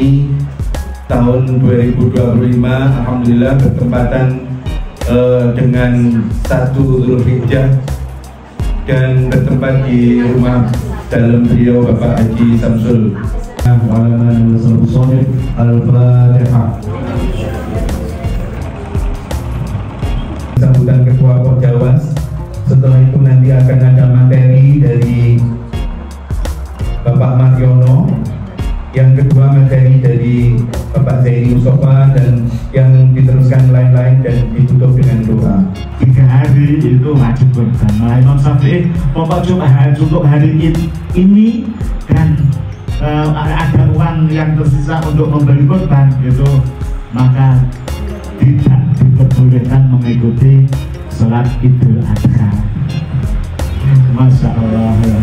Mei tahun 2025, alhamdulillah bertepatan dengan 1 Zulhijjah dan bertempat di rumah dalam beliau Bapak Haji Samsul. Al-Fatihah. Sambutan Ketua Porjawas. Setelah itu nanti akan ada materi dari Bapak Mariono, yang kedua materi dari Bapak Zaini Mustafa, dan yang diteruskan lain-lain dan ditutup dengan doa. 3 hari itu wajib kurban. Nah, Imam Syafi'i pokoknya untuk hari ini dan ada uang yang tersisa untuk membeli kurban itu, maka tidak diperbolehkan mengikuti sholat Idul Adha. Masya Allah ya.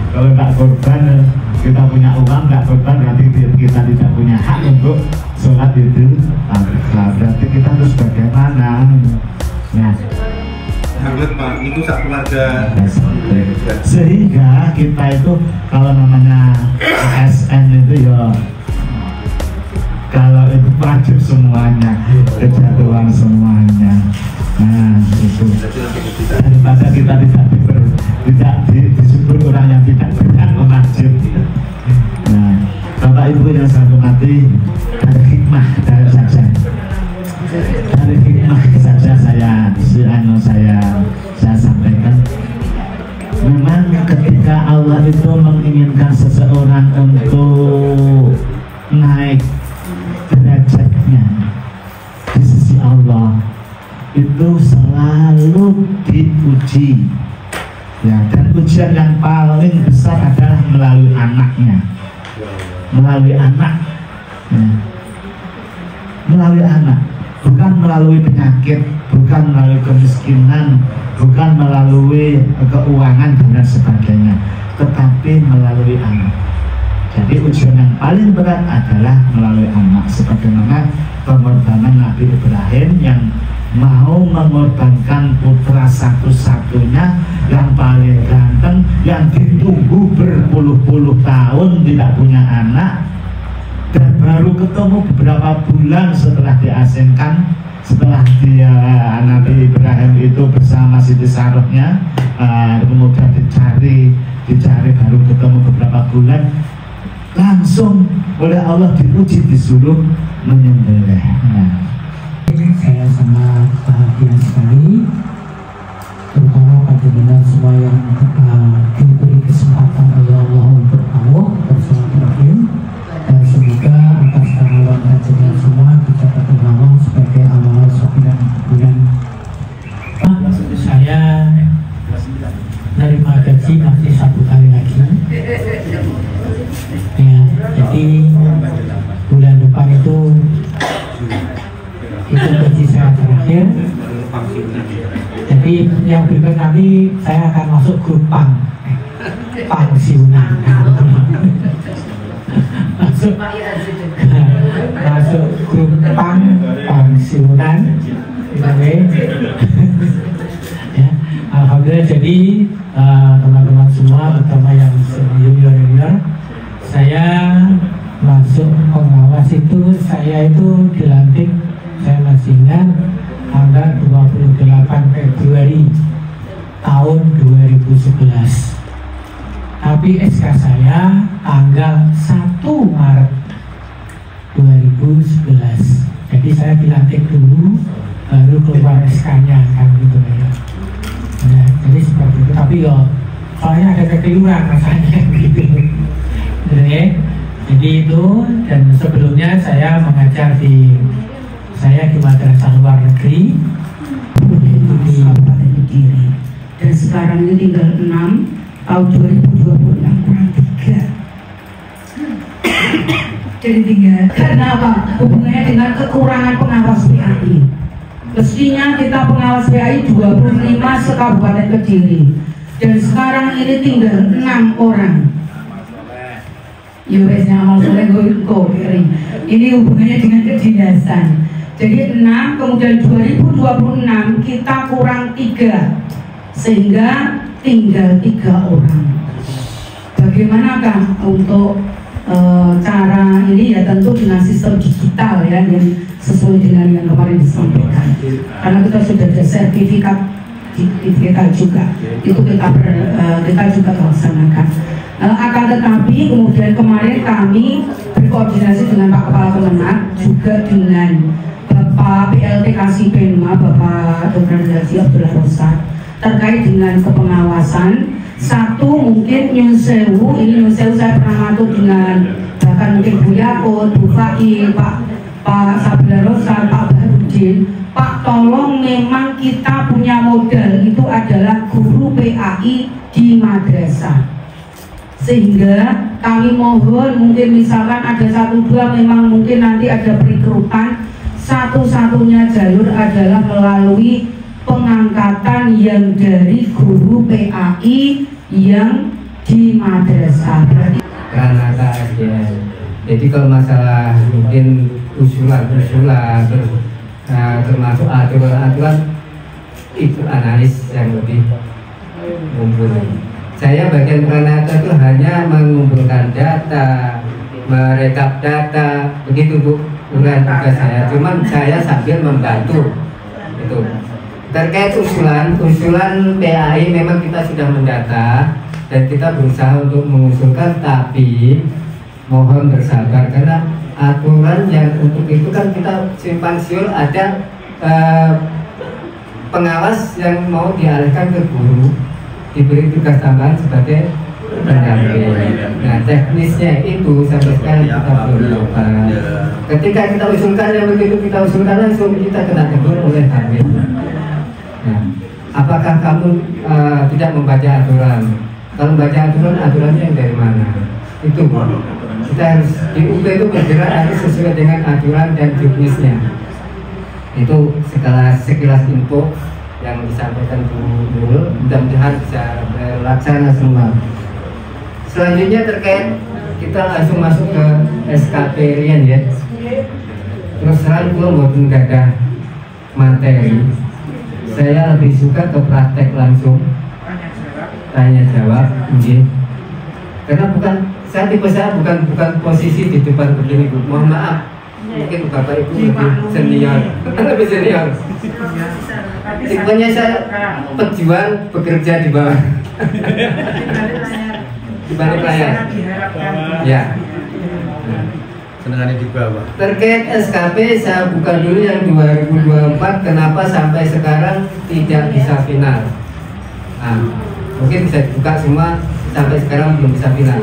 Kalau tak kurban, kita punya uang, nggak kurban berarti kita tidak punya hak untuk sholat Idul Adha. Berarti kita harus bagaimana? Ya. Hangat Pak, itu satu keluarga. Sehingga kita itu kalau namanya ASN itu ya, kalau itu wajib semuanya, kejatuhan semuanya. Nah itu daripada kita tidak disebut orang yang tidak wajib. Nah, Bapak Ibu yang saya hormati, dari hikmah saja, dari hikmah saja saya sampaikan. Memang ketika Allah itu menginginkan seseorang untuk naik derajatnya di sisi Allah, itu selalu diuji ya, dan ujian yang paling besar adalah melalui anaknya, melalui anak ya. Melalui anak, bukan melalui penyakit, bukan melalui kemiskinan, bukan melalui keuangan dan sebagainya, tetapi melalui anak. Jadi ujian yang paling berat adalah melalui anak, sebagaimana pengorbanan Nabi Ibrahim yang mau mengorbankan putra satu-satunya yang paling ganteng, yang ditunggu berpuluh-puluh tahun tidak punya anak, dan baru ketemu beberapa bulan setelah diasingkan, setelah dia Nabi Ibrahim itu bersama Siti Sarohnya, kemudian dicari baru ketemu beberapa bulan, langsung oleh Allah diuji, disuruh menyembelih. Saya sangat bahagia sekali, terutama panjenengan semua yang diberi kesempatan oleh Allah untuk tahu bersilaturahim, dan semoga atas kehadiran panjenengan semua dicatat Allah sebagai amal soleh dan kebulan. Saya menerima gaji masih 1 kali lagi. Ya, jadi bulan depan itu gaji saya terakhir. Jadi yang berikut nanti saya akan masuk grup pensiunan. masuk grup pensiunan. Ya, alhamdulillah. Jadi teman-teman semua, terutama yang junior, saya masuk pengawas itu, saya itu dilantik, saya masih ingat, tanggal 28 Februari tahun 2011. Tapi SK saya tanggal 1 Maret 2011. Jadi saya dilantik dulu, baru keluar SK-nya, kan gitu ya. Nah, jadi seperti itu. Tapi ya, soalnya ada kekeliruan rasanya gitu. Jadi itu, dan sebelumnya saya mengajar di madrasah luar negeri, yaitu di Kabupaten Kediri. Dan sekarang ini tinggal 6, tahun 2026 kurang 3. Jadi tinggal. Karena apa? Hubungannya dengan kekurangan pengawas PAI. Mestinya kita pengawas PAI 25 se-Kabupaten Kediri. Dan sekarang ini tinggal 6 orang. Yowesnya amal soleh ini hubungannya dengan kedinasan. Jadi 6, kemudian 2026 kita kurang 3, sehingga tinggal 3 orang. Bagaimanakah untuk cara ini ya tentu dengan sistem digital ya yang sesuai dengan yang kemarin disampaikan. Karena kita sudah ada sertifikat juga, itu kita juga laksanakan. Akan tetapi kemudian kemarin kami berkoordinasi dengan Pak Kepala Kemenag juga dengan Bapak PLT Kasipenma, Bapak Dr. Haji Abdullah Rosad terkait dengan kepengawasan. Satu mungkin Nyun Sewu, ini Nyun Sewu saya pernah masuk dengan bahkan mungkin Bu Yakut, Bu Fai, Pak Sabila Rosad, Pak Baharudin. Pak, tolong, memang kita punya modal itu adalah guru PAI di madrasah, sehingga kami mohon mungkin misalkan ada 1-2 memang mungkin nanti ada perekrutan, satu-satunya jalur adalah melalui pengangkatan yang dari guru PAI yang di madrasah. Karena kajian. Jadi kalau masalah mungkin usulan terus termasuk aturan itu analis yang lebih mumpuni. Saya bagian Pranata itu hanya mengumpulkan data, merekap data, begitu Bu. Bukan tugas saya, cuman saya sambil membantu itu. Terkait usulan PAI memang kita sudah mendata dan kita berusaha untuk mengusulkan, tapi mohon bersabar karena aturan yang untuk itu kan kita simpang siur ada pengawas yang mau dialihkan ke guru, diberi tugas tambahan sebagai pendamping. Nah, teknisnya itu sampai sekarang kita belum dapat. Ketika kita usulkan yang begitu kita usulkan langsung kita kena tegur oleh kami. Nah, apakah kamu tidak membaca aturan? Kalau membaca aturannya yang dari mana? Itu kita harus di UP itu bergerak harus sesuai dengan aturan dan juknisnya. Itu sekilas info yang disampaikan Bu Nurul, mudah-mudahan bisa terlaksana semua. Selanjutnya terkait kita langsung masuk ke SKP Rian ya. Terus terang kalau buat gadah materi, saya lebih suka ke praktek langsung, tanya jawab, karena saya bukan posisi di depan begini Bu. Mohon maaf, mungkin Bapak Ibu lebih senior. Tipenya saya pejuang bekerja di bawah. Di balik layar. Ya. Senangannya di bawah. Terkait SKP saya buka dulu yang 2024, kenapa sampai sekarang tidak bisa final. Nah, mungkin bisa dibuka semua, sampai sekarang belum bisa final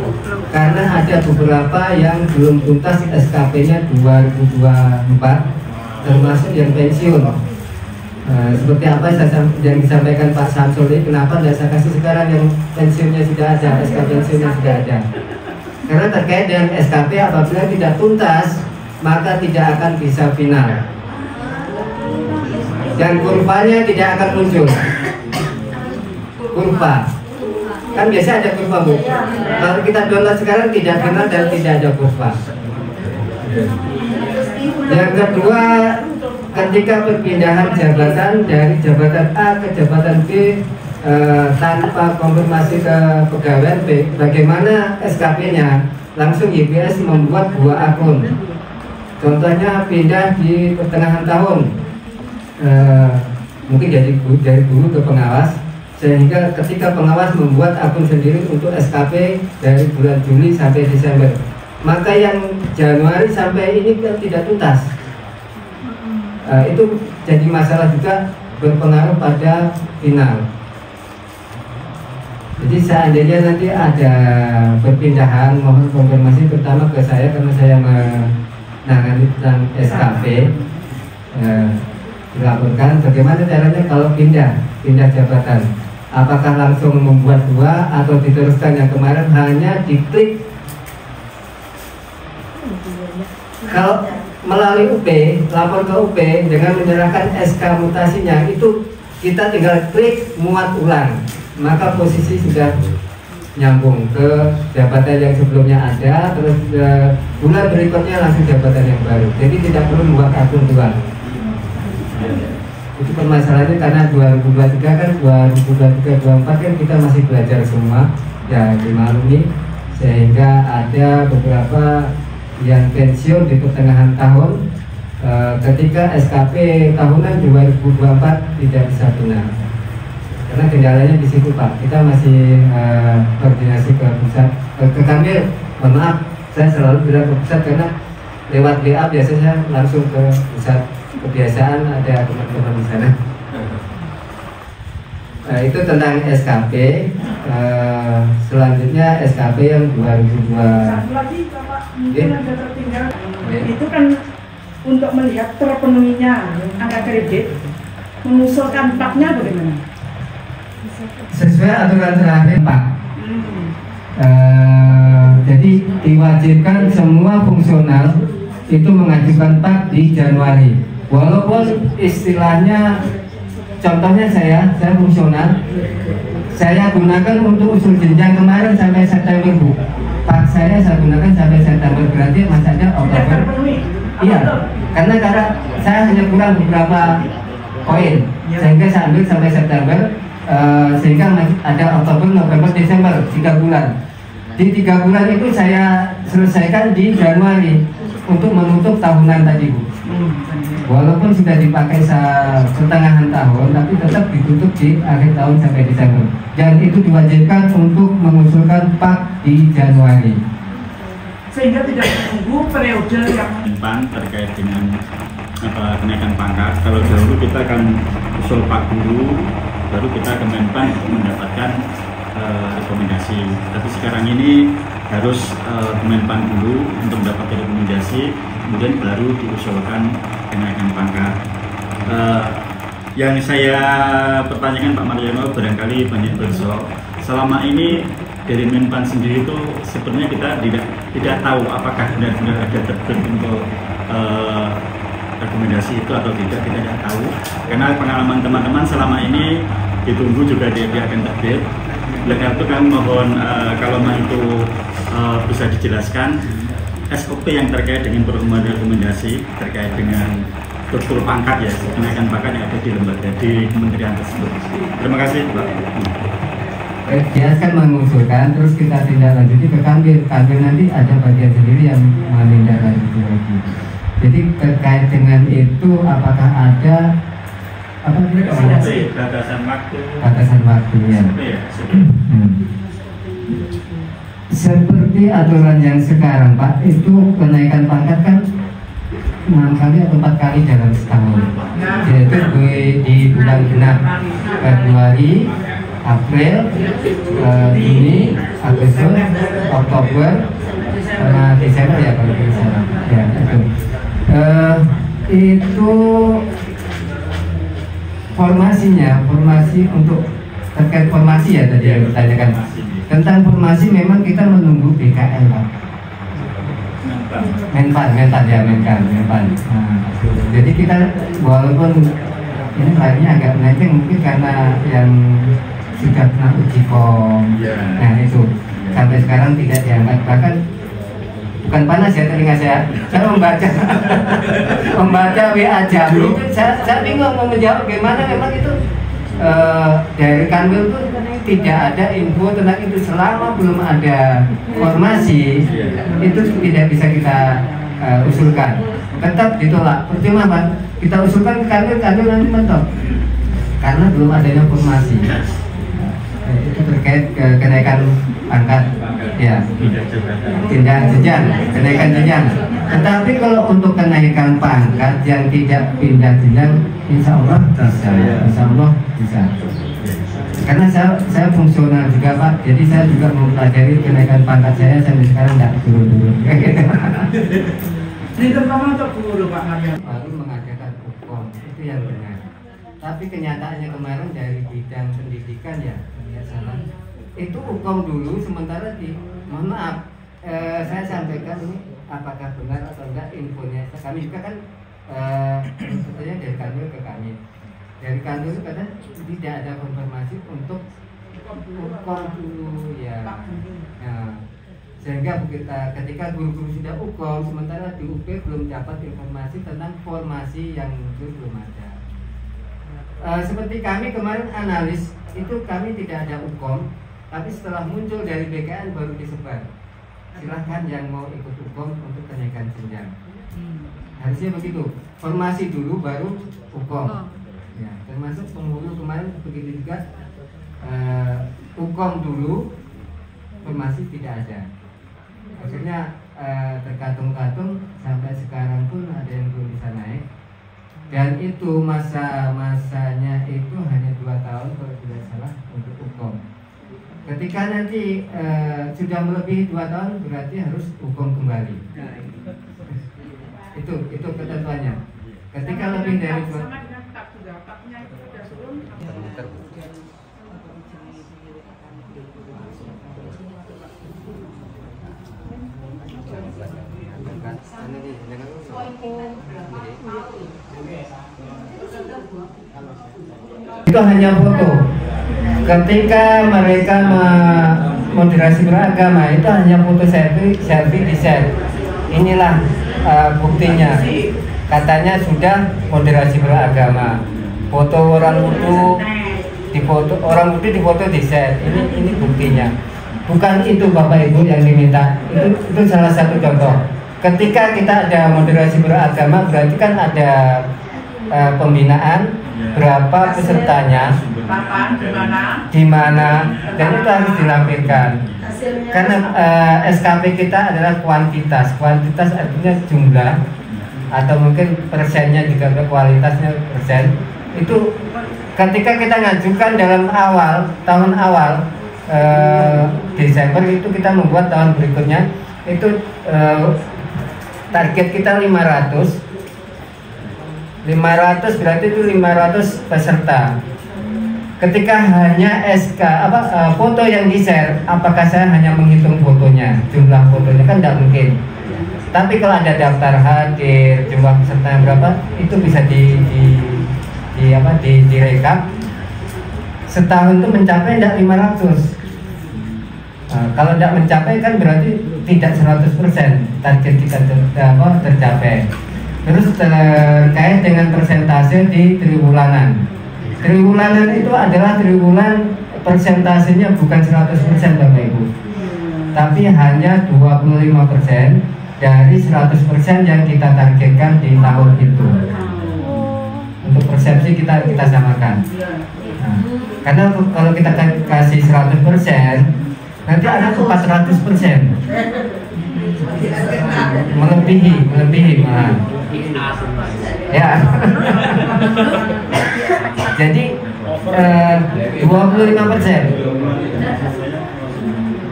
karena ada beberapa yang belum tuntas SKP-nya 2024, termasuk yang pensiun. Seperti apa yang disampaikan Pak Samsul ini, kenapa tidak saya kasih sekarang yang pensiunnya sudah ada, SK pensiunnya sudah ada. Karena terkait dengan SKP apabila tidak tuntas maka tidak akan bisa final dan kurvanya tidak akan muncul. Kurva kan biasa ada kurva Bu. Kalau kita download sekarang tidak final dan tidak ada kurva. Yang kedua, ketika perpindahan jabatan dari jabatan A ke jabatan B tanpa konfirmasi ke pegawai B, bagaimana SKP-nya? Langsung YPS membuat 2 akun. Contohnya pindah di pertengahan tahun, mungkin dari guru ke pengawas, sehingga ketika pengawas membuat akun sendiri untuk SKP dari bulan Juli sampai Desember, maka yang Januari sampai ini tidak tuntas. Itu jadi masalah juga, berpengaruh pada final. Jadi seandainya nanti ada perpindahan, mohon konfirmasi pertama ke saya karena saya menangani tentang SKP. Dilaporkan bagaimana caranya kalau pindah jabatan. Apakah langsung membuat 2 atau diteruskan yang kemarin hanya diklik. Kalau melalui UP, lapor ke UP dengan menyerahkan SK mutasinya, itu kita tinggal klik muat ulang, maka posisi sudah nyambung ke jabatan yang sebelumnya ada, terus bulan berikutnya langsung jabatan yang baru. Jadi tidak perlu membuat akun 2. Itu permasalahannya karena 2023 kan 2023-2024 kan kita masih belajar semua, ya dimaklumi. sehingga ada beberapa yang pensiun di pertengahan tahun ketika SKP tahunan 2024 tidak bisa benar. Karena kendalanya di situ Pak, kita masih koordinasi ke pusat, ke Kanwil. Mohon maaf, saya selalu bilang ke pusat karena lewat WA biasanya langsung ke pusat. Kebiasaan ada teman-teman di sana. Itu tentang SKP. Selanjutnya SKP yang 2002. Satu lagi Bapak, mungkin ada tertinggal. Itu kan untuk melihat terpenuhinya angka kredit, mengusulkan PAK-nya bagaimana? Sesuai aturan terakhir Pak. Jadi diwajibkan semua fungsional itu mengajukan PAK di Januari. Walaupun istilahnya, contohnya saya fungsional, saya gunakan untuk usul jenjang kemarin sampai September Bu. PAK saya gunakan sampai September, berarti masanya Oktober. Iya, karena saya hanya kurang beberapa poin, sehingga saya ambil sampai September, sehingga ada Oktober, November, Desember, 3 bulan. Di 3 bulan itu saya selesaikan di Januari untuk menutup tahunan tadi Bu. Walaupun sudah dipakai pertengahan tahun, tapi tetap ditutup di akhir tahun sampai Desember. Dan itu diwajibkan untuk mengusulkan PAK di Januari. Sehingga tidak menunggu periode yang Menpan terkait dengan kenaikan pangkat. Kalau dahulu kita akan usul PAK dulu, baru kita ke Menpan untuk mendapatkan rekomendasi. Tapi sekarang ini harus Menpan dulu untuk mendapatkan rekomendasi, kemudian baru diusulkan kenaikan pangkat. Yang saya pertanyakan Pak Mariono, barangkali banyak bersok. Selama ini dari Menpan sendiri itu sebenarnya kita tidak tahu apakah benar-benar ada terbit untuk rekomendasi itu atau tidak, kita tidak tahu. Karena pengalaman teman-teman selama ini ditunggu juga dia akan terbit. Oleh karena itu kami mohon kalau itu bisa dijelaskan SOP yang terkait dengan perubahan rekomendasi terkait dengan struktur pangkat ya, kenaikan pangkat yang ada di lembaga di kementerian tersebut. Terima kasih Pak. Dia akan mengusulkan, terus kita tindak lanjuti ke Kanwil. Kanwil nanti ada bagian sendiri yang menindaklanjuti lagi. Jadi terkait dengan itu apakah ada batasan waktu ya? Seperti aturan yang sekarang Pak, itu kenaikan pangkat kan 6 kali atau 4 kali dalam setahun, yaitu di bulan genap Februari, April, Juni, Agustus, Oktober, Desember ya kalau tidak salah. Ya itu formasi untuk terkait formasi ya tadi yang ditanyakan. Tentang formasi memang kita menunggu BKN Pak. Menpan. Jadi kita walaupun ini lainnya agak melenceng mungkin karena yang sudah pernah uji kom, nah itu sampai sekarang tidak diangkat, bahkan bukan panas ya telinga saya membaca WA jam itu saya bingung mau menjawab gimana. Memang itu dari Kanwil pun tidak ada info tentang itu selama belum ada formasi, itu tidak bisa kita usulkan, tetap ditolak. Percuma Pak, kita usulkan ke Kanwil nanti mentok karena belum adanya formasi. Itu terkait kenaikan pangkat ya, kenaikan jenjang. Tetapi kalau untuk kenaikan pangkat yang tidak pindah jenjang, insya Allah bisa. Karena saya fungsional juga Pak, jadi saya juga mempelajari kenaikan pangkat saya sampai sekarang tidak turun-turun. Ini terutama untuk guru Pak Mario. Baru mengadakan hukum itu yang benar. Tapi kenyataannya kemarin dari bidang pendidikan ya salah. Itu hukum dulu, sementara mohon maaf, saya sampaikan ini apakah benar atau enggak infonya. Kami juga kan sebetulnya dari Kanwil ke kami. Dari Kanwil kata tidak ada konfirmasi untuk hukum dulu ya. Nah, sehingga ketika guru-guru sudah hukum, sementara di UP belum dapat informasi tentang formasi yang belum ada. Seperti kami kemarin analis itu kami tidak ada hukum, tapi setelah muncul dari BKN baru disebar. silahkan yang mau ikut hukum untuk kenaikan jenjang. Harusnya begitu, formasi dulu baru hukum ya, termasuk penghulu kemarin begitu juga. Hukum dulu, formasi tidak ada. Akhirnya terkatung-katung sampai sekarang pun ada yang belum bisa naik. Dan itu masanya itu hanya 2 tahun kalau tidak salah untuk hukum. Ketika nanti sudah melebihi 2 tahun berarti harus hukum kembali. Itu ketentuannya. Ketika lebih dari 2 tahun. Itu hanya foto. Ketika mereka moderasi beragama itu hanya foto selfie di share. Inilah buktinya. Katanya sudah moderasi beragama. Foto orang wudhu difoto di share. Ini buktinya. Bukan itu Bapak Ibu yang diminta. Itu salah satu contoh. Ketika kita ada moderasi beragama berarti kan ada pembinaan, berapa pesertanya, di mana, dan itu harus dilampirkan. Karena SKP kita adalah kuantitas artinya jumlah, atau mungkin persennya juga kualitasnya persen. Itu ketika kita ngajukan dalam tahun awal Desember itu kita membuat tahun berikutnya itu target kita 500 berarti itu 500 peserta. Ketika hanya foto yang di-share, apakah saya hanya menghitung fotonya, jumlah fotonya kan tidak mungkin. Tapi kalau ada daftar hadir, jumlah peserta yang berapa, itu bisa direkap. Setahun itu mencapai tidak 500. Kalau tidak mencapai kan berarti tidak 100% target kita tercapai. Terus terkait dengan persentase di triwulanan. Triwulanan itu adalah triwulan persentasenya bukan 100% Bapak Ibu, tapi hanya 25% dari 100% yang kita targetkan di tahun itu. Untuk persepsi kita samakan. Nah, karena kalau kita kasih 100%, nanti ada 400%. Melebihi malah. Ya. Jadi 25%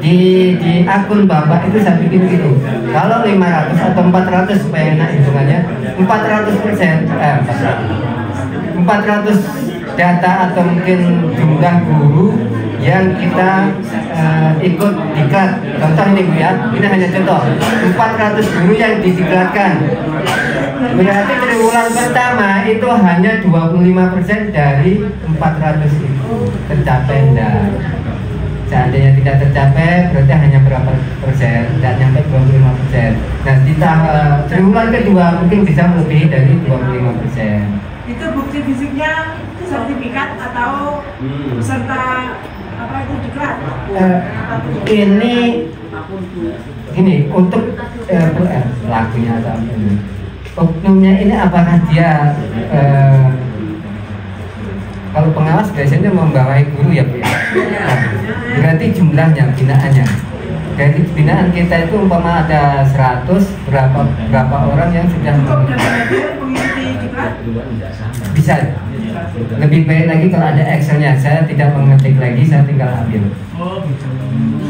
di akun Bapak itu saya bikin gitu. Kalau 500 atau 400 supaya enak hitungannya, 400% 400 data atau mungkin jumlah guru yang kita ikut diklat. Contoh ini Bu ya, ini hanya contoh 400 guru yang didiklatkan. Berarti triwulan pertama itu hanya 25% dari 400 itu tercapai enggak. Seandainya tidak tercapai berarti hanya berapa persen, tidak sampai 25%. Nah di triwulan kedua mungkin bisa melebihi dari 25%. Itu bukti fisiknya sertifikat atau peserta apa itu diklat? Ini untuk lakunya atau ini. Oknumnya ini apakah dia kalau pengawas biasanya membawahi guru ya Bu ya? Nah, berarti jumlahnya binaannya dari binaan kita itu umpama ada 100 berapa orang yang sudah bisa. Lebih baik lagi kalau ada Excelnya, saya tidak mengetik lagi, saya tinggal ambil.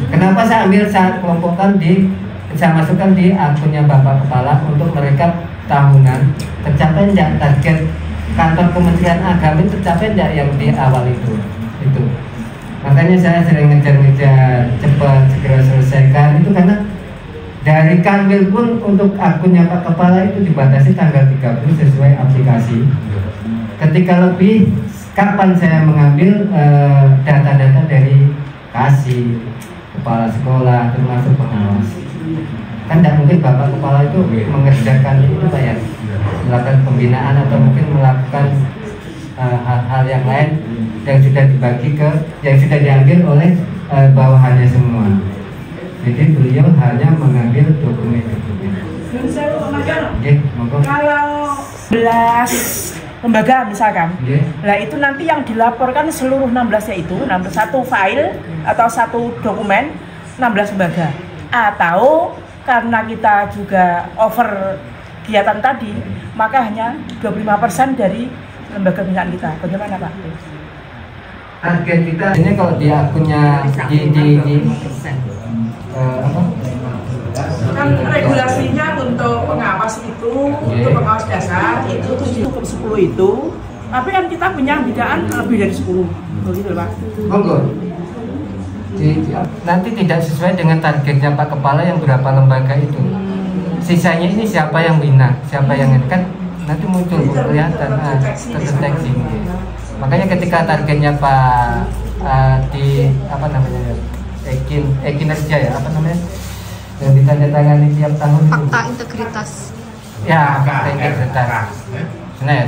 Kenapa saya ambil, saya kelompokkan saya masukkan di akunnya Bapak Kepala untuk mereka tahunan tercapai tidak target kantor Kementerian Agama tercapai tidak yang di awal itu. Makanya saya sering ngejar-ngejar cepat segera selesaikan itu karena dari Kanwil pun untuk akunnya Pak Kepala itu dibatasi tanggal 30 sesuai aplikasi. Ketika lebih, kapan saya mengambil data-data dari kasih, kepala sekolah, termasuk pengawas. Kan tidak mungkin Bapak Kepala itu mengerjakan itu Pak ya, melakukan pembinaan atau mungkin melakukan hal-hal yang lain yang sudah dibagi yang sudah diambil oleh bawahannya semua. Jadi beliau hanya mengambil dokumen-dokumen. Kalau 11 lembaga misalkan, nah itu nanti yang dilaporkan seluruh 16-nya itu, satu file atau satu dokumen 16 lembaga. Atau karena kita juga over kegiatan tadi, maka hanya 25% dari lembaga binaan kita. Bagaimana Pak? Target kita ini kalau di akunnya Kan regulasinya untuk pengawas itu, untuk pengawas dasar itu 7 ke 10 itu, tapi kan kita punya bidaan lebih dari 10, begitu Pak? Monggo. Nanti tidak sesuai dengan targetnya Pak Kepala yang berapa lembaga itu. Sisanya ini siapa yang bina, siapa yang ini kan nanti muncul kelihatan terdeteksi. Makanya ketika targetnya Pak di apa namanya kinerja ya apa namanya yang ditandatangani tiap tahun fakta integritas ya fakta integritas nah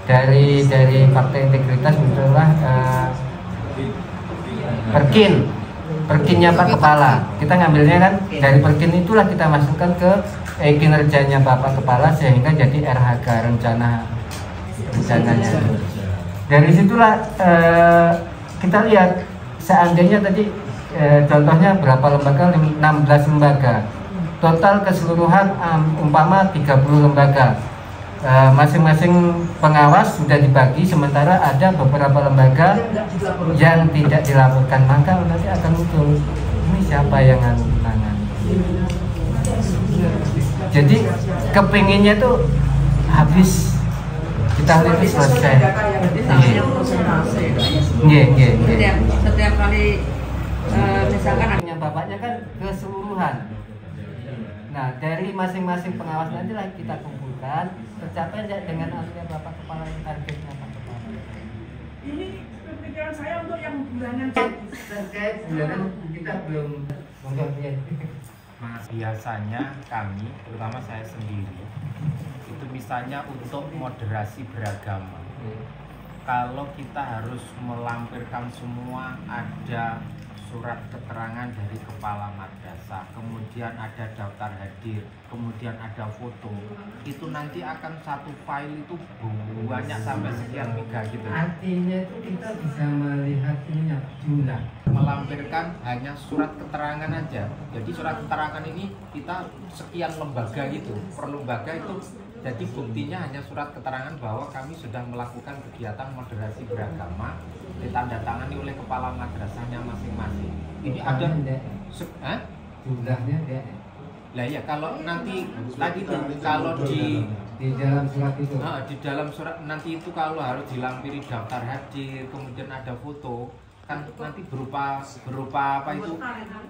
dari fakta integritas muncullah perkinnya Pak Kepala. Kita ngambilnya kan dari perkin itulah kita masukkan ke kinerjanya Bapak Kepala sehingga jadi RHK rencananya. Dari situlah kita lihat seandainya tadi contohnya berapa lembaga, 16 lembaga total keseluruhan umpama 30 lembaga, masing-masing pengawas sudah dibagi, sementara ada beberapa lembaga yang tidak dilaporkan, maka nanti akan muncul ini siapa yang menangani. Jadi kepinginnya tuh habis kita lihat itu selesai. Setiap kali misalkan punya bapaknya kan keseluruhan. Nah dari masing-masing pengawas nanti lah kita kumpulkan tercapai dengan anunya Bapak Kepala yang targetnya Pak Kepala. Ini pikiran saya untuk yang bulanan. Terkait bulanan kita belum menggambarkan. Mas, biasanya kami, terutama saya sendiri, itu misalnya untuk moderasi beragama. Kalau kita harus melampirkan semua, ada surat keterangan dari kepala madrasah, kemudian ada daftar hadir, kemudian ada foto, itu nanti akan satu file itu banyak sampai sekian mega gitu. Artinya itu kita bisa melihat ininya jumlah. Melampirkan hanya surat keterangan aja. Jadi surat keterangan ini kita sekian lembaga gitu, per lembaga itu. Jadi buktinya hanya surat keterangan bahwa kami sudah melakukan kegiatan moderasi beragama, ditandatangani oleh kepala madrasahnya masing-masing. Ini ada jumlahnya ya. Lah ya kalau nanti tadi itu kalau di dalam surat itu. Di dalam surat nanti itu kalau harus dilampiri daftar hadir, kemudian ada foto, kan nanti berupa apa itu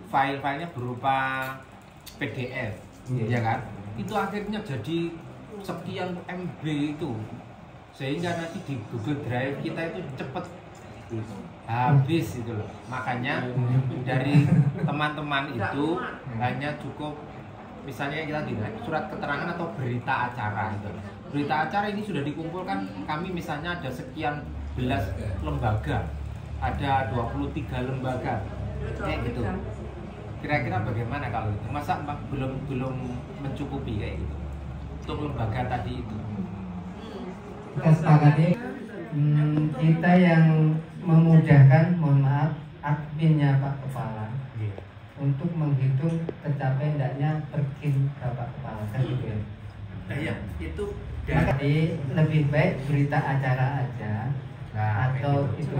file-filenya berupa PDF, ya kan? Itu akhirnya jadi sekian MB itu, sehingga nanti di Google Drive kita itu cepet habis itu loh. Makanya dari teman-teman itu hanya cukup misalnya kita tidak surat keterangan atau berita acara itu. Berita acara ini sudah dikumpulkan kami misalnya ada sekian belas lembaga, ada 23 lembaga kayak gitu. Kira-kira bagaimana kalau itu? Masa belum mencukupi kayak gitu untuk lembaga tadi itu? Kita sepakati kita yang memudahkan, mohon maaf, adminnya Pak Kepala untuk menghitung tercapai tidaknya perkin Bapak Kepala kan gitu ya. Iya, itu jadi lebih baik berita acara aja. Atau itu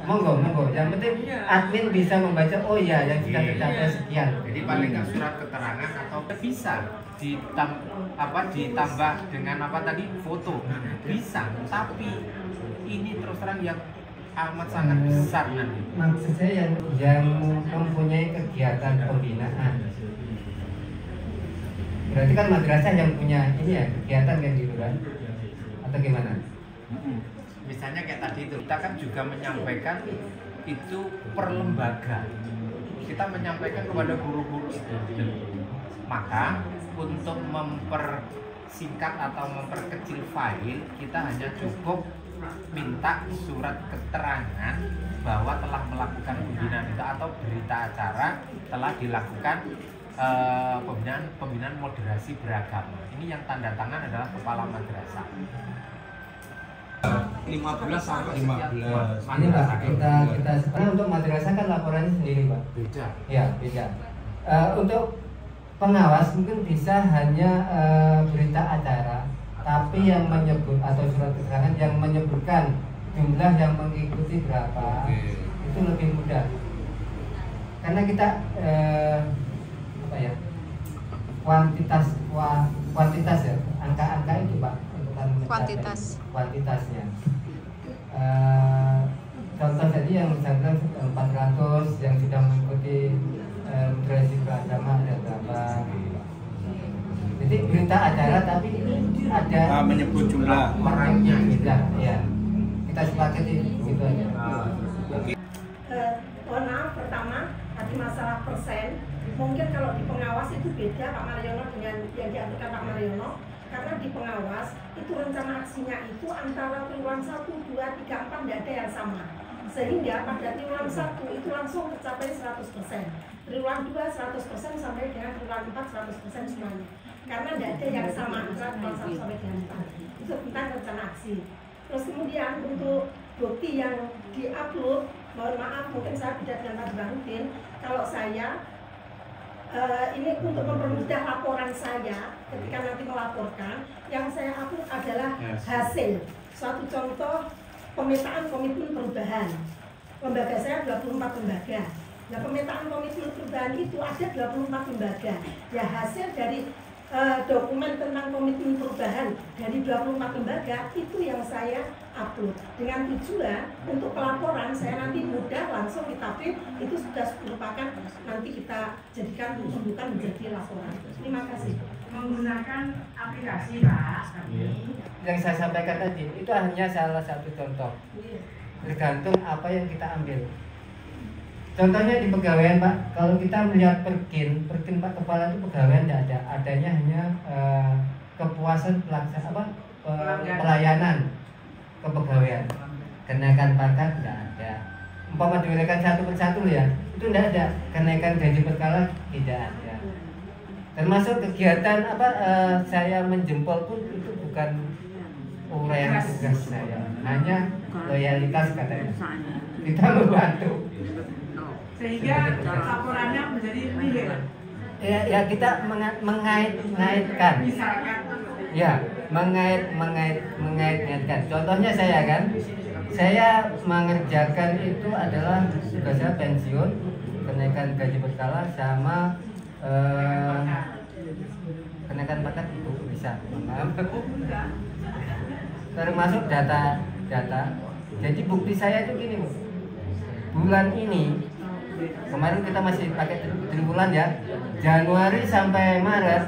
monggo yang penting admin bisa membaca, oh iya yang sudah tercapai sekian. Jadi paling nggak surat keterangan atau bisa ditambah dengan apa tadi foto bisa, tapi ini terus terang yang amat sangat besar nanti. Maksud saya yang mempunyai kegiatan pembinaan, berarti kan madrasah yang punya ini ya kegiatan kan gitu kan, atau gimana? Misalnya kayak tadi itu kita kan juga menyampaikan itu per lembaga, kita menyampaikan kepada guru-guru itu. Maka untuk mempersingkat atau memperkecil file kita hanya cukup minta surat keterangan bahwa telah melakukan pembinaan itu atau berita acara telah dilakukan pembinaan moderasi beragama. Ini yang tanda tangan adalah kepala madrasah. 15 sampai 15. Ini Pak, kita sebenarnya untuk madrasah kan laporannya sendiri Pak. Beda. Ya, beda. Untuk pengawas mungkin bisa hanya berita acara, tapi yang menyebut atau surat keterangan yang menyebutkan jumlah yang mengikuti berapa, itu lebih mudah. Karena kita kuantitas ya, angka-angka itu Pak, untuk kuantitasnya. Contoh tadi yang misalkan 400 yang sudah mengikuti moderasi beragama ada berapa gitu. Jadi berita acara tapi ada menyebut jumlah orangnya gitu ya. Kita sepakati gitu aja. Mohon maaf, pertama tadi masalah persen. Mungkin kalau di pengawas itu beda Pak Mariono dengan yang diaturkan Pak Mariono. Karena di pengawas itu rencana aksinya itu antara triwulan 1, 2, 3, 4 tidak ada yang sama. Sehingga pada triwulan 1 itu langsung tercapai 100%. Triwulan 2 100% sampai dengan triwulan 4 100% semuanya. Karena tidak ada yang sama antara triwulan 1 sampai dengan 4. Itu tentang rencana aksi. Terus kemudian untuk bukti yang diupload, mohon maaf mungkin saya beda dengan Pak Bahrudin. Kalau saya ini untuk mempermudah laporan saya ketika nanti melaporkan, yang saya upload adalah hasil suatu contoh pemetaan komitmen perubahan. Lembaga saya 24 lembaga. Nah, pemetaan komitmen perubahan itu ada 24 lembaga. Ya, hasil dari dokumen tentang komitmen perubahan dari 24 lembaga itu yang saya upload dengan tujuan untuk pelaporan saya nanti mudah langsung ditapin, itu sudah merupakan nanti kita jadikan pembukaan menjadi laporan. Terima kasih. Menggunakan aplikasi Pak, yang saya sampaikan tadi itu hanya salah satu contoh, tergantung apa yang kita ambil. Contohnya di pegawaian Pak, kalau kita melihat perkin Pak Kepala itu pegawaian tidak ada, adanya hanya kepuasan pelayanan kepegawaian, kenaikan pangkat tidak ada. Umpama diuraikan satu persatu ya, itu tidak ada. Kenaikan gaji berkala tidak ada. Termasuk kegiatan saya menjempol pun itu bukan uraian tugas saya, hanya loyalitas katanya. Kita membantu. Sehingga laporannya menjadi nihil. Ya kita mengaitkan. Ya, mengaitkan. Contohnya saya mengerjakan itu adalah tugas saya pensiun, kenaikan gaji berkala sama kenaikan pangkat itu bisa. Termasuk data. Jadi bukti saya itu gini Bu. Bulan ini kemarin kita masih pakai triwulan ya. Januari sampai Maret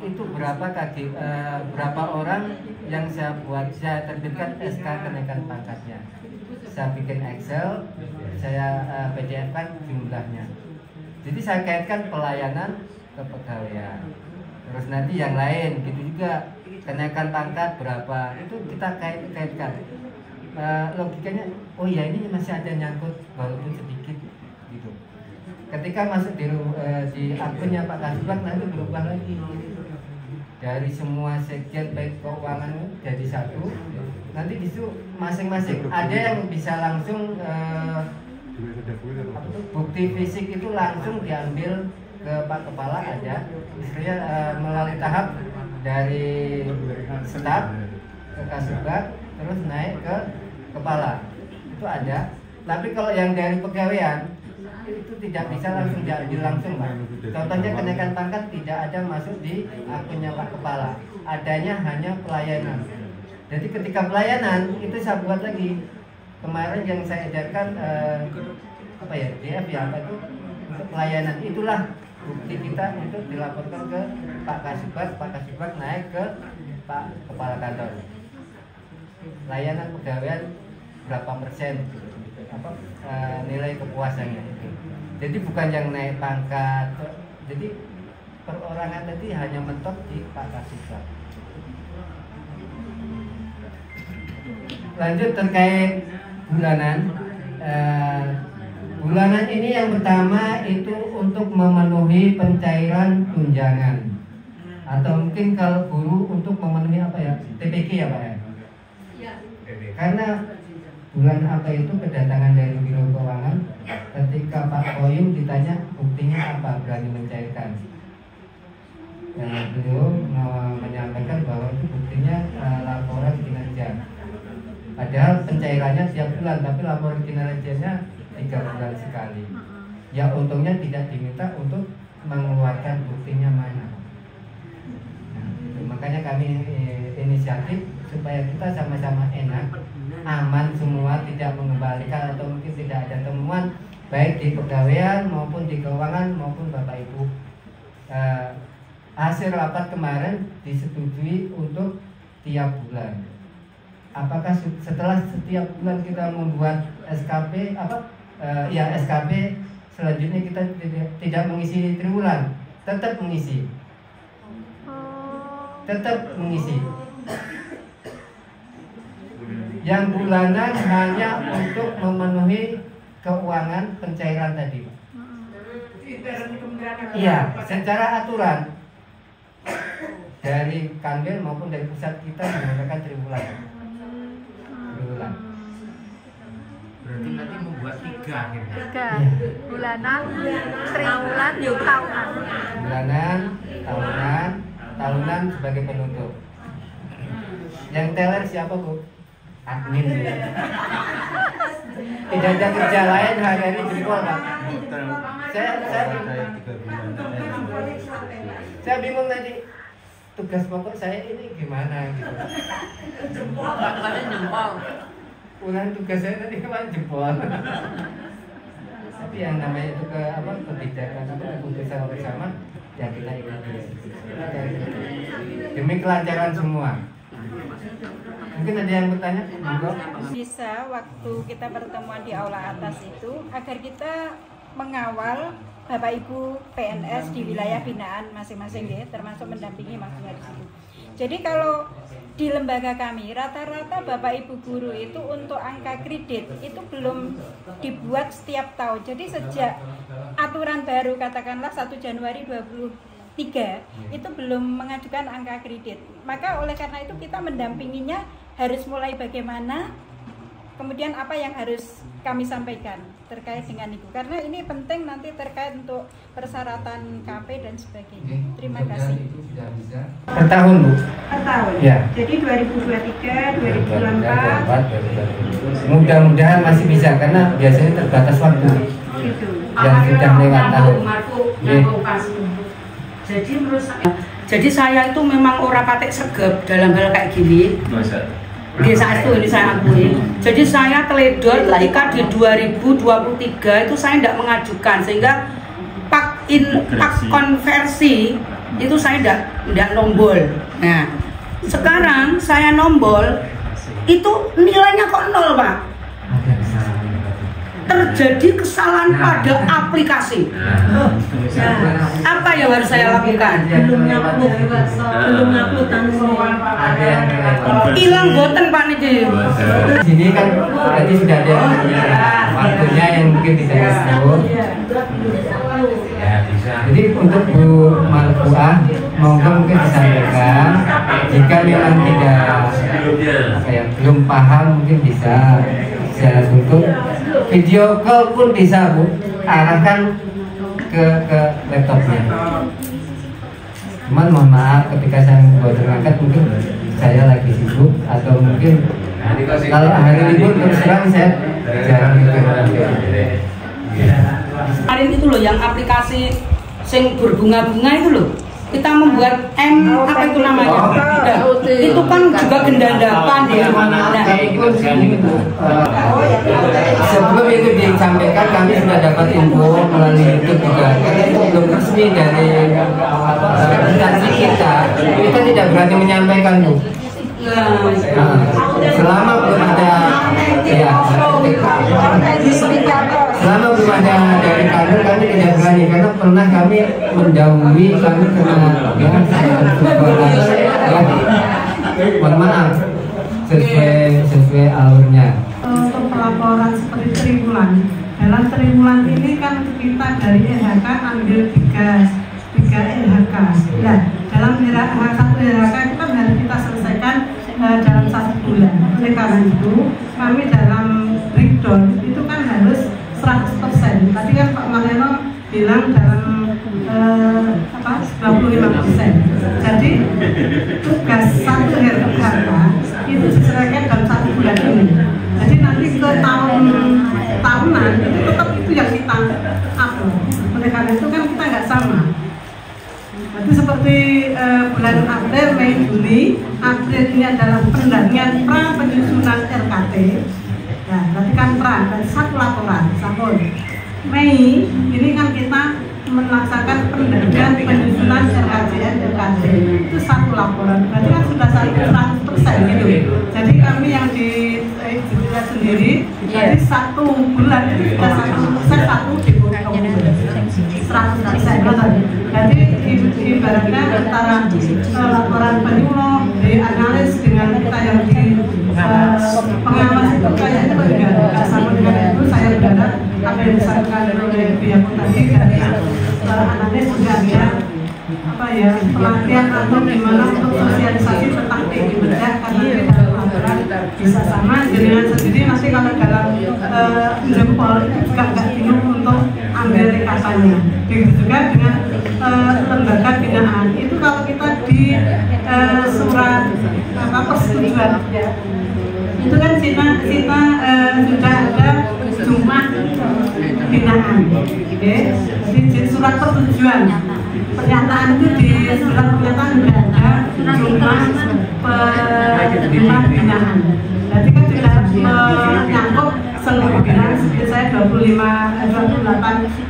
itu berapa orang yang saya terbitkan SK kenaikan pangkatnya. Saya bikin Excel, saya PDF kan jumlahnya. Jadi saya kaitkan pelayanan kepegawaian. Terus nanti yang lain gitu juga, kenaikan pangkat berapa, itu kita kaitkan. Logikanya, oh ya ini masih ada nyangkut walaupun sedikit gitu. Ketika masuk di akunnya Pak Kasubag, nanti berubah lagi dari semua sekjen baik keuangan jadi satu. Nanti disitu masing-masing ada yang bisa langsung bukti fisik itu langsung diambil ke Pak Kepala ada, misalnya melalui tahap dari staf ke Kasubag terus naik ke Kepala itu ada. Tapi kalau yang dari pegawaian itu tidak bisa langsung diambil langsung Pak. Contohnya kenaikan pangkat tidak ada masuk di akunnya Pak Kepala, adanya hanya pelayanan. Jadi ketika pelayanan itu saya buat lagi kemarin yang saya ajarkan DF ya apa itu untuk pelayanan, itulah bukti kita untuk dilaporkan ke Pak Kasubag naik ke Pak Kepala Kantor. Layanan pegawaian berapa persen nilai kepuasannya itu. Jadi bukan yang naik pangkat. Jadi perorangan tadi hanya mentok di Pak Kasubag. Lanjut terkait bulanan, bulanan ini yang pertama itu untuk memenuhi pencairan tunjangan, atau mungkin kalau guru untuk memenuhi apa ya, TPK ya Pak ya? Karena bulan apa itu kedatangan dari Biro Keuangan, ketika Pak Koyum ditanya buktinya apa berani mencairkan, dan beliau menyampaikan bahwa itu buktinya laporan kinerja. Padahal pencairannya tiap bulan, tapi laporan kinerjanya 3 bulan sekali. Ya untungnya tidak diminta untuk mengeluarkan buktinya mana. Nah, gitu. Makanya kami inisiatif supaya kita sama-sama enak, aman semua, tidak mengembalikan atau mungkin tidak ada temuan baik di pegawaian maupun di keuangan maupun Bapak Ibu. Hasil rapat kemarin disetujui untuk tiap bulan. Apakah setelah setiap bulan kita membuat SKP SKP selanjutnya kita tidak mengisi triwulan, tetap mengisi. Yang bulanan hanya untuk memenuhi keuangan pencairan tadi. Iya, secara aturan dari Kanwil maupun dari pusat kita menggunakan triwulan. Berarti nanti membuat 3 gitu. 3 bulanan, triwulan, tahunan. Bulanan, tahunan sebagai penutup. Yang teller siapa Bu? Admin. Tidak ada kerja lain hari-hari jempol Pak. Saya bingung tadi tugas pokok saya ini gimana gitu. Jempol. Ulang tugas saya tadi kemarin jempol. Tapi yang namanya itu kebijakan keputusan bersama ya kita ikuti demi kelancaran semua. Mungkin ada yang bertanya? Bisa waktu kita pertemuan di aula atas itu agar kita mengawal Bapak Ibu PNS di wilayah binaan masing-masing ya, termasuk mendampingi maksudnya di situ. Jadi kalau di lembaga kami rata-rata Bapak Ibu guru itu untuk angka kredit itu belum dibuat setiap tahun. Jadi sejak aturan baru katakanlah 1 Januari 2023 itu belum mengajukan angka kredit. Maka oleh karena itu kita mendampinginya harus mulai bagaimana, kemudian apa yang harus kami sampaikan terkait dengan itu. Karena ini penting nanti terkait untuk persyaratan KP dan sebagainya. Terima kasih. Per tahun Bu? Per tahun. Ya. Jadi 2023, 2024. Mudah-mudahan masih bisa karena biasanya terbatas waktu. Gitu. Yang sudah lewat tahun. Jadi menurut saya, itu memang orang patek sergap dalam hal kayak gini. Di saat itu ini saya akui. Jadi saya teledor ketika di 2023 itu saya tidak mengajukan, sehingga pak konversi itu saya tidak nombol. Nah, sekarang saya nombol itu nilainya kok 0 Pak. Terjadi kesalahan pada aplikasi. Apa yang harus saya lakukan? Belum ngupload hilang boten Pak niki. Sini kan tadi sudah ada waktunya yang mungkin tidak disebut. Jadi untuk Bu Marfuah monggo mungkin disampaikan jika memang belum paham mungkin bisa untuk video call pun bisa Bu, arahkan ke laptopnya. Cuman mohon maaf ketika saya membuat berangkat mungkin saya lagi sibuk atau mungkin kalau hari libur terus terang saya jarang ikut. Kemarin itu loh yang aplikasi sing berbunga-bunga itu loh, kita membuat apa itu namanya? Itu kan juga gendadapan ya. Sebelum itu disampaikan kami sudah dapat info melalui YouTube juga. Karena itu belum resmi dari instansi kita tidak berani menyampaikan Bu. Selama belum ada selama belum ada dari kader kami tidak berani, karena pernah kami mendahului, kami mohon maaf sesuai alurnya. Untuk laporan seperti triwulan. Dalam triwulan ini kan kita dari LHK ambil 3 LHK. Nah, dalam satu LHK itu kan harus kita selesaikan dalam 1 bulan. Oleh karena itu, kami dalam breakdown itu kan harus 100%. Tadi kan Pak Mariono bilang dalam 25%. Jadi tugas 1 LHK itu diselesaikan dalam 1 bulan ini. Jadi nanti ke tahunan itu tetap itu yang kita upload. Oleh karena itu kan kita nggak sama. Jadi seperti bulan April, Mei, Juni. April ini adalah pendampingan pra penyusunan RKT. Nah, berarti kan pra, berarti 1 laporan, 1. Mei ini kan kita melaksanakan pendampingan penyusunan RKJN RKT itu 1 laporan, berarti kan sudah 100% gitu. Jadi kami yang dilihat sendiri, jadi 1 bulan itu sudah 100% 1 dipotong 100%. Jadi ibaratnya antara laporan penyuluh dianalis dengan kita yang di pengawas itu kayaknya enggak sama dengan itu. Saya berharap apa yang disampaikan oleh pihak tadi dari analis juga ada pelatihan atau gimana untuk sosialisasi tentang TIP ya, karena dalam aturan bisa sama jaringan sendiri. Nanti kalau dalam jempol itu juga nggak bingung untuk ambil rekapannya. Begitu juga dengan lembaga binaan itu kalau kita di surat persetujuan ya, itu kan kita sudah ada jumlah binaan, jadi surat persetujuan pernyataan itu di surat pernyataan sudah ada jumlah binaan. Jadi kan tidak menyangkut seluruh binaan. Seperti saya 28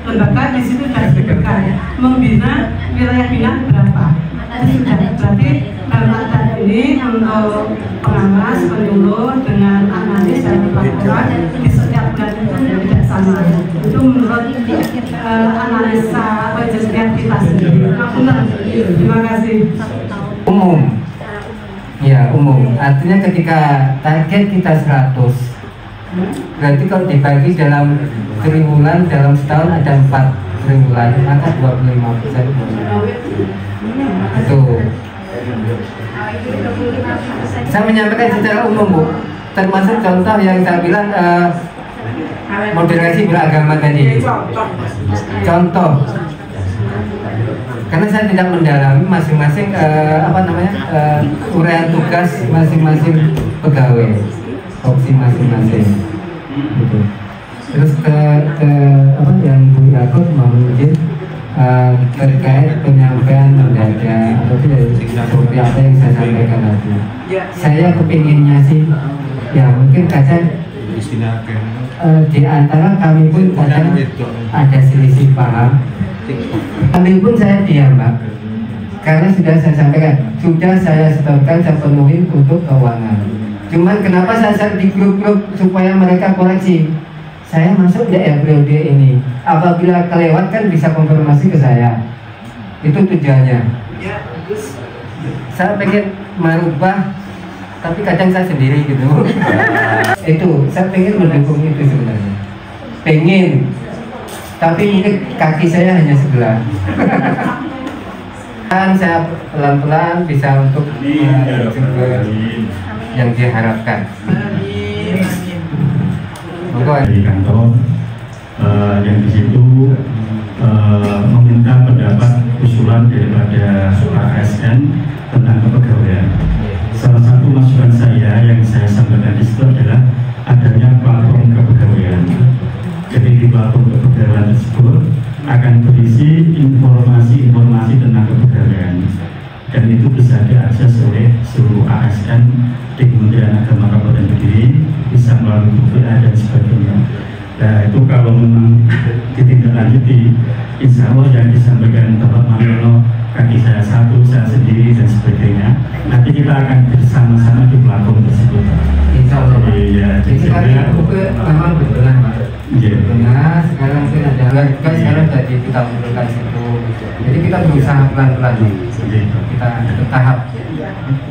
lembaga di situ sudah disebutkan membina wilayah binaan berapa. Berarti dalam aturan ini untuk pengawas, penyuluh dengan analis dan laporan di setiap bulan itu tidak sama. Itu menurut analisa penjelasan kita sendiri. Terima kasih. Umum, ya umum. Artinya ketika target kita 100, berarti kalau dibagi dalam triwulan dalam setahun ada 4 triwulan, maka 25%. Itu. Saya menyampaikan secara umum, Bu, termasuk contoh yang saya bilang moderasi beragama tadi. Contoh, karena saya tidak mendalami masing-masing uraian tugas masing-masing pegawai, opsi masing-masing. Gitu. Terus yang Bu Yakub mungkin terkait penyampaian mendadak atau seperti apa yang saya sampaikan tadi. Saya kepinginnya sih, ya mungkin kadang di antara kami pun kadang ada selisih paham. Kami pun saya diam, Mbak, karena sudah saya sampaikan, sudah saya setorkan, saya penuhin untuk keuangan. Cuman kenapa saya share di grup-grup supaya mereka koreksi? Saya masuk di periode ini. Apabila kelewat kan bisa konfirmasi ke saya. Itu tujuannya. Saya pengen merubah, tapi kadang saya sendiri gitu. Itu saya pengen mendukung itu sebenarnya. Pengen, tapi mungkin kaki saya hanya sebelah. Dan saya pelan-pelan bisa untuk yang diharapkan. Dari kantor yang di situ meminta pendapat usulan daripada ASN tentang kepegawaian. Salah satu masukan saya yang saya sampaikan di situ adalah adanya platform kepegawaian. Jadi di platform kepegawaian tersebut akan berisi informasi tentang kepegawaian, dan itu bisa diakses oleh seluruh ASN di Kementerian Agama Kabupaten Kediri, bisa melalui WA dan sebagainya. Nah itu kalau memang ditindaklanjuti, insya Allah yang disampaikan Bapak Mariono, kaki saya 1, saya sendiri dan sebagainya, nanti kita akan bersama-sama di platform tersebut. Insya Allah. Iya, jadi memang betul, Pak. Benar, sekarang mungkin ada alhamdulillah juga sekarang jadi kita mengumpulkan situ. Jadi kita berusaha pelan-pelan, kita bertahap.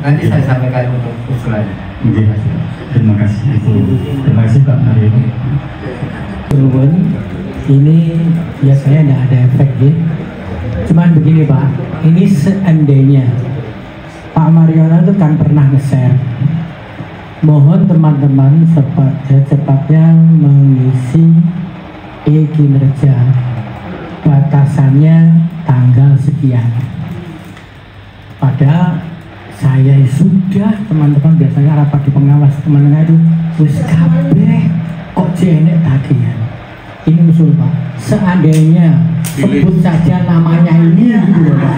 Nanti saya sampaikan untuk usulannya. Terima kasih. Terima kasih Pak Mario. Ini biasanya tidak ada efek ya. Cuman begini Pak, ini seandainya Pak Mariono itu kan pernah nge-share. Mohon teman-teman secepatnya mengisi kinerja, batasannya tanggal sekian. Padahal saya sudah, teman-teman biasanya rapat di pengawas, teman-teman itu wis kabeh kok jenek tagihan. Ini usul Pak, seandainya sebut saja namanya ini gitu Pak.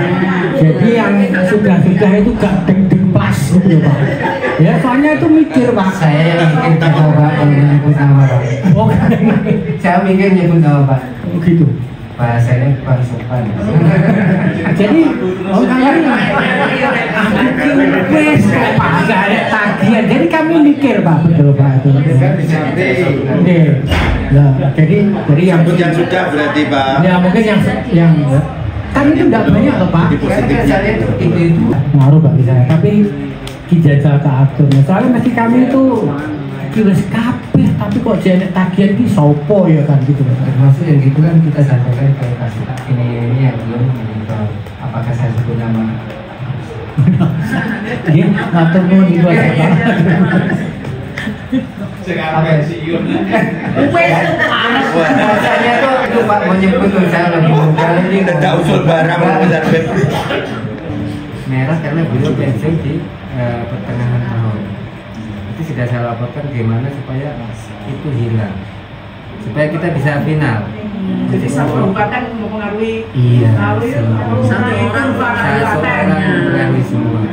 Jadi yang sudah-sudah itu gak deg-deg pas gitu Pak. Ya soalnya itu mikir Pak. Saya yang mikir coba kalau nyebut nama Pak. Oh, saya mikir nyebut nama Pak. Gitu. Bahasanya bukan sopan. Jadi wes Pak gak ada tagihan. Jadi kami mikir Pak, betul Pak itu. Nah, jadi yang sudah berarti Pak. Ya mungkin yang kan itu tidak banyak loh Pak. Itu ngaruh bagi saya. Tapi kijajal ta'aturnya. Soalnya masih kami itu kiwes kabeh, tapi kok jenek tagihan ini sopo ya kan gitu. Termasuk yang gitu kan kita sampaikan ke kasih ini yang belum apakah saya sebut nama. Ini ngatur mau di luar Pak. Sekarang pensiun. Saya tuh itu Pak menyebut saya lebih muda ini tidak usul barang merah karena beliau pensiun di pertengahan tahun. Itu sudah saya laporkan gimana supaya itu hilang, supaya kita bisa final. Jadi satu kan mempengaruhi. Iya. Satu orang mempengaruhi semua.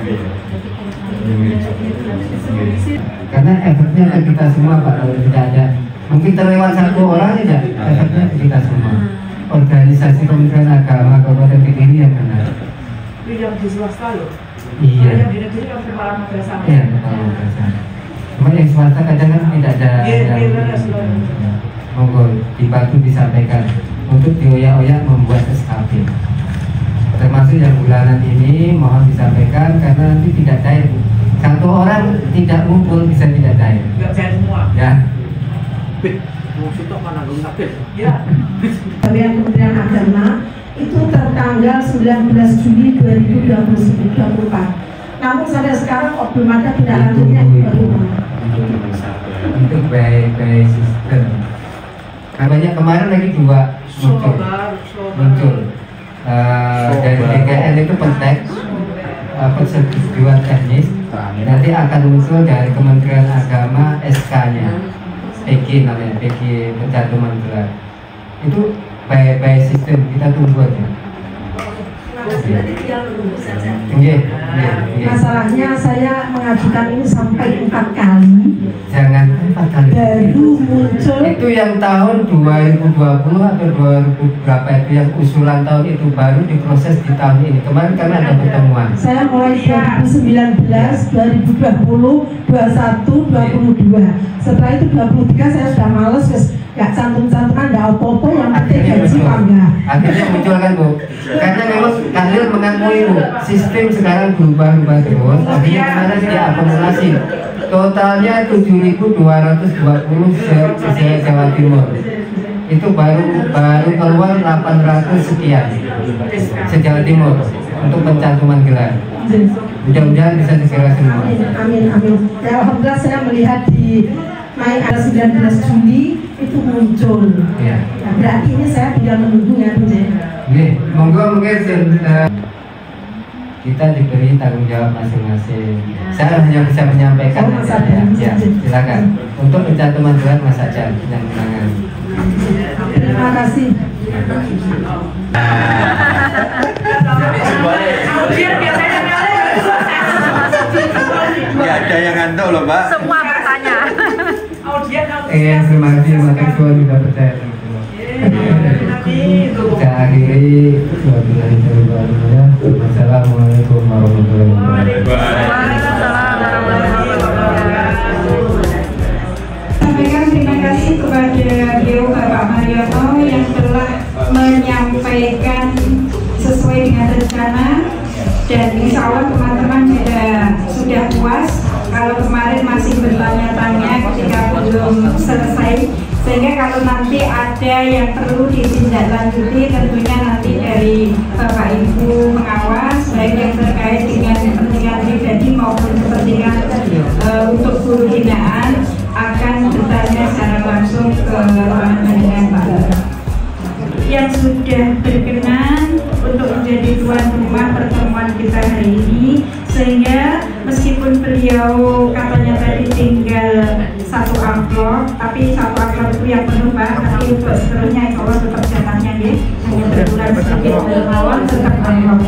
Karena efeknya ke kita semua Pak, kalau tidak ada mungkin terlewat satu orang aja, efeknya ke kita semua. Organisasi Kementerian Agama Kabupaten Kediri yang benar. Itu yang di swasta loh. Iya. Yang di negeri kan kepala madrasah. Iya, kepala madrasah. Cuma yang swasta kadang kan tidak ada. Monggo dibantu disampaikan untuk dioyak-oyak membuat SKP. Termasuk yang bulanan ini mohon disampaikan karena nanti tidak cair. Satu orang tidak ngumpul bisa tidak cair. Tidak cair semua. Ya. Ya. Kementerian Agama itu tertanggal 19 Juli 2024. Namun sampai sekarang kok belum ada tindak lanjutnya. Untuk baik sistem. Namanya kemarin lagi dua muncul. Dari DKN itu pentek persetujuan teknis, nanti akan muncul dari Kementerian Agama SK-nya, PG namanya, PG pencantuman gelar. Itu by sistem, kita tunggu aja. Masalahnya saya mengajukan ini sampai 4 kali. Jangan 4 kali. Baru muncul. Itu yang tahun 2020 atau 2000 berapa itu yang usulan tahun itu baru diproses di tahun ini. Kemarin kami ada pertemuan. Saya mulai 2019, 2020, 21, 22. Setelah itu 23 saya sudah males, gak cantum-cantuman, gak apa-apa, yang penting gaji bangga. Akhirnya muncul kan Bu, karena memang kalian mengakui Bu, sistem sekarang berubah-ubah terus. Akhirnya kemarin diakumulasi totalnya 7.220 se-Jawa Timur. Itu baru keluar 800 sekian se-Jawa Timur untuk pencantuman gelar. Mudah-mudahan bisa segera semua. Amin. Ya, alhamdulillah saya melihat di naik ada 19 Juli itu muncul. Ya. Nah, berarti ini saya tinggal menunggunya Bu. Monggo mungkin kita diberi tanggung jawab masing-masing. Saya hanya bisa menyampaikan saja. Ya, silakan. Untuk pencantuman gelar Mas Ajal yang menangani. Terima kasih. Ya ada yang ngantuk loh Mbak. Semua bertanya. Terima kasih Mas Tuhan sudah percaya. Kita akhiri Assalamualaikum warahmatullahi wabarakatuh. Sampaikan terima kasih kepada beliau Bapak Mariono yang telah sana, dan insya Allah teman-teman sudah puas. Kalau kemarin masih bertanya-tanya ketika belum selesai, sehingga kalau nanti ada yang perlu ditindaklanjuti, tentunya nanti dari Bapak Ibu pengawas, baik yang terkait dengan kepentingan pribadi maupun kepentingan untuk guru binaan, akan bertanya secara langsung ke teman-teman Pak yang sudah berkenan untuk menjadi tuan rumah pertemuan kita hari ini, sehingga meskipun beliau katanya tadi tinggal satu amplop, tapi satu amplop itu yang penuh Pak, tapi untuk seterusnya insya Allah tetap jatahnya ya, hanya berkurang sedikit berlawan tetap amplop.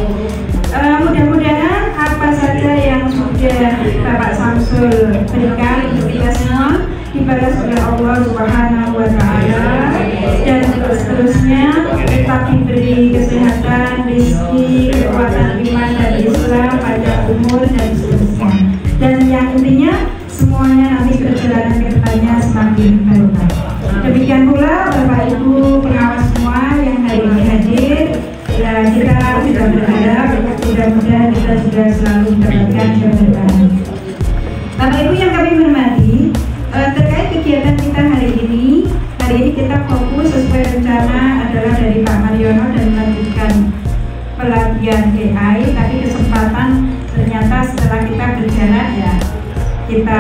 Mudah-mudahan apa saja yang sudah Bapak Samsul berikan untuk kita semua dibalas oleh Allah Subhanahu wa Ta'ala, dan seterusnya tetap diberi kesehatan, rezeki, kekuatan iman dan Islam, panjang umur dan seterusnya. Dan yang intinya semuanya nanti perjalanan ke depannya semakin barokah. Demikian pula Bapak Ibu pengawas semua yang hari ini hadir. Ya, kita sudah berharap mudah-mudahan kita sudah selalu mendapatkan keberkahan. Bapak Ibu yang kami hormati, terkait kegiatan kita hari ini kita fokus sesuai rencana adalah dari Pak Mariono dan melanjutkan pelatihan AI, tapi kesempatan ternyata setelah kita berjalan ya kita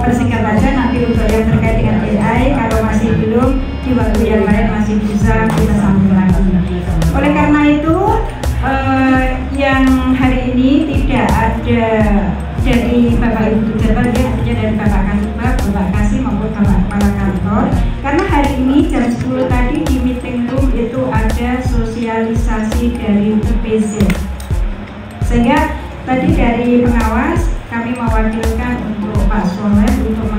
persingkat aja nanti untuk yang terkait dengan AI, kalau masih belum di waktu yang lain masih bisa kita sambung lagi. Oleh karena itu yang hari ini tidak ada dari Bapak Ibu pejabat ya, artinya dari Bapak Kasubag, Bapak Kasih maupun Bapak Kepala Kantor, karena hari ini jam 10 tadi di meeting room itu ada sosialisasi dari UPZ, sehingga tadi dari pengawas kami mewakilkan untuk Pak Soleh untuk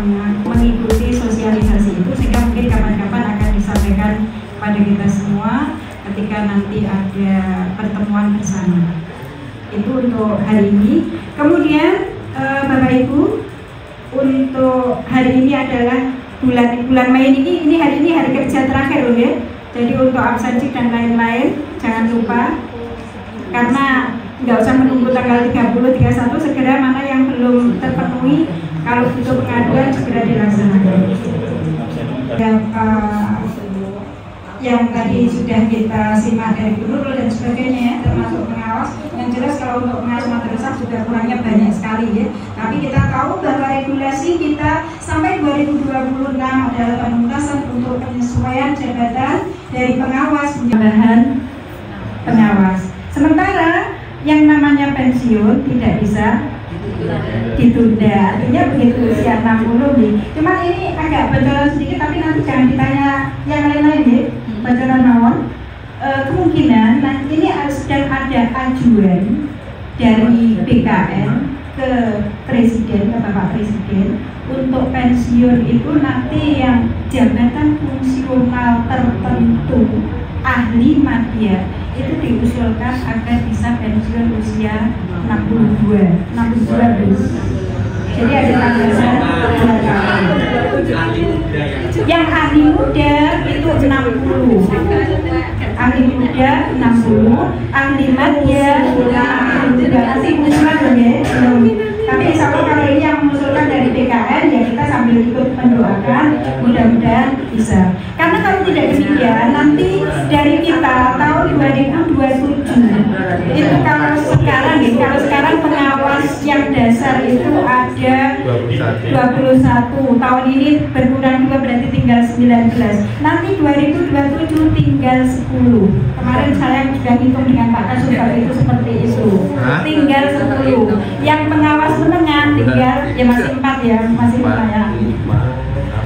mengikuti sosialisasi itu, sehingga mungkin kapan-kapan akan disampaikan pada kita semua ketika nanti ada pertemuan bersama. Itu untuk hari ini. Kemudian Bapak Ibu, untuk hari ini adalah bulan Mei ini hari ini hari kerja terakhir loh ya. Jadi untuk absensi dan lain-lain jangan lupa, karena nggak usah menunggu tanggal 30, 31, segera mana yang belum terpenuhi, kalau butuh pengaduan segera dilaksanakan. Yang tadi sudah kita simak dari guru dan sebagainya, termasuk pengawas. Yang jelas kalau untuk pengawas madrasah sudah kurangnya banyak sekali ya. Tapi kita tahu bahwa regulasi kita sampai 2026 adalah penuntasan untuk penyesuaian jabatan dari pengawas menjadi pengawas. Sementara yang namanya pensiun tidak bisa ditunda, artinya begitu usia 60 nih. Cuma ini agak bocoran sedikit, tapi nanti jangan ditanya yang lain-lain ya. Bocoran mawon, kemungkinan nanti ini sedang ada ajuan dari BKN ke Presiden, ke Bapak Presiden, untuk pensiun itu nanti yang jabatan fungsional tertentu ahli media itu diusulkan agar bisa pensiun usia 62 jadi ada tambahan 2 tahun. Yang ahli muda itu 60, ahli muda 60, ahli media 60, masih usulan ya. Tapi insya Allah kalau ini yang mengusulkan dari BKN ya kita sambil ikut mendoakan mudah-mudahan bisa. Karena kalau tidak demikian nanti dari kita tahun 2027 itu kalau sekarang pengawas yang dasar itu ada 21, tahun ini berkurang 2 berarti tinggal 19, nanti 2027 tinggal 10. Kemarin saya sudah hitung dengan Pak Kasubag itu seperti itu, tinggal 10. Yang pengawas menengah tinggal ya masih 4 ya, masih lumayan.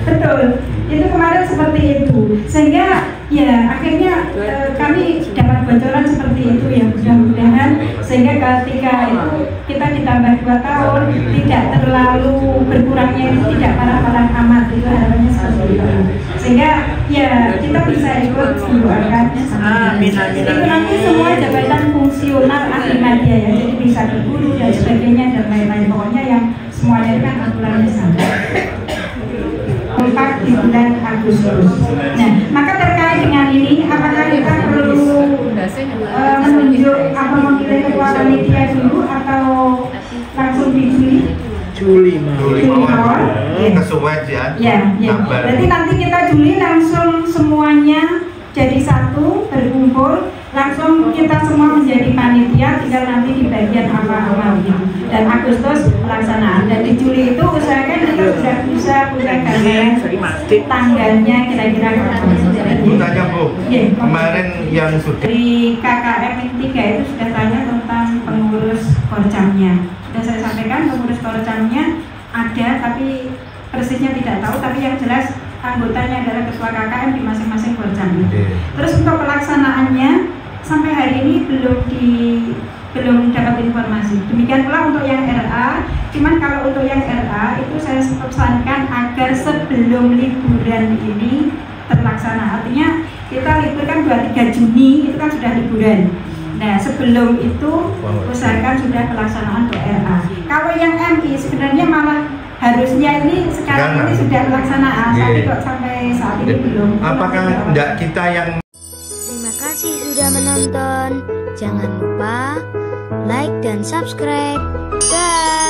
Betul, itu kemarin seperti itu, sehingga ya akhirnya kami dapat bocoran seperti itu ya, mudah-mudahan sehingga ketika itu kita ditambah 2 tahun tidak terlalu berkurangnya, tidak parah-parah amat, itu harapannya seperti itu, sehingga ya kita bisa ikut mendoakan itu nanti semua jabatan fungsional ahli media ya, jadi bisa ke guru dan sebagainya dan lain-lain, pokoknya yang semuanya kan aturannya sama. Di bulan Agustus. Nah, maka terkait dengan ini, apakah kita perlu menunjuk atau memilih Juli mawon. Kesuwen ya. Ya. Berarti nanti kita Juli langsung semuanya jadi satu, berkumpul, langsung kita semua menjadi panitia, tinggal nanti di bagian awal-awalnya. Dan Agustus pelaksanaan. Dan di Juli itu usahakan kita sudah bisa punya gambaran tanggalnya kira-kira kapan. Bu tanya Bu, kemarin yang sudah di KKM 3 itu sudah tanya tentang pengurus korcamnya. Sudah saya sampaikan pengurus korcamnya ada, tapi persisnya tidak tahu, tapi yang jelas anggotanya adalah ketua KKM di masing-masing korcamnya. Terus untuk pelaksanaannya sampai hari ini belum dapat informasi. Demikian pula untuk yang RA, cuman kalau untuk yang RA itu saya pesankan agar sebelum liburan ini terlaksana. Artinya kita libur kan 23 Juni itu kan sudah liburan. Nah sebelum itu usahakan sudah pelaksanaan untuk RA. Kalau yang MI sebenarnya malah harusnya ini sekarang ini sudah pelaksanaan, tapi kok sampai saat ini belum. Apakah tidak kita yang... Terima kasih sudah menonton. Jangan lupa like dan subscribe. Bye.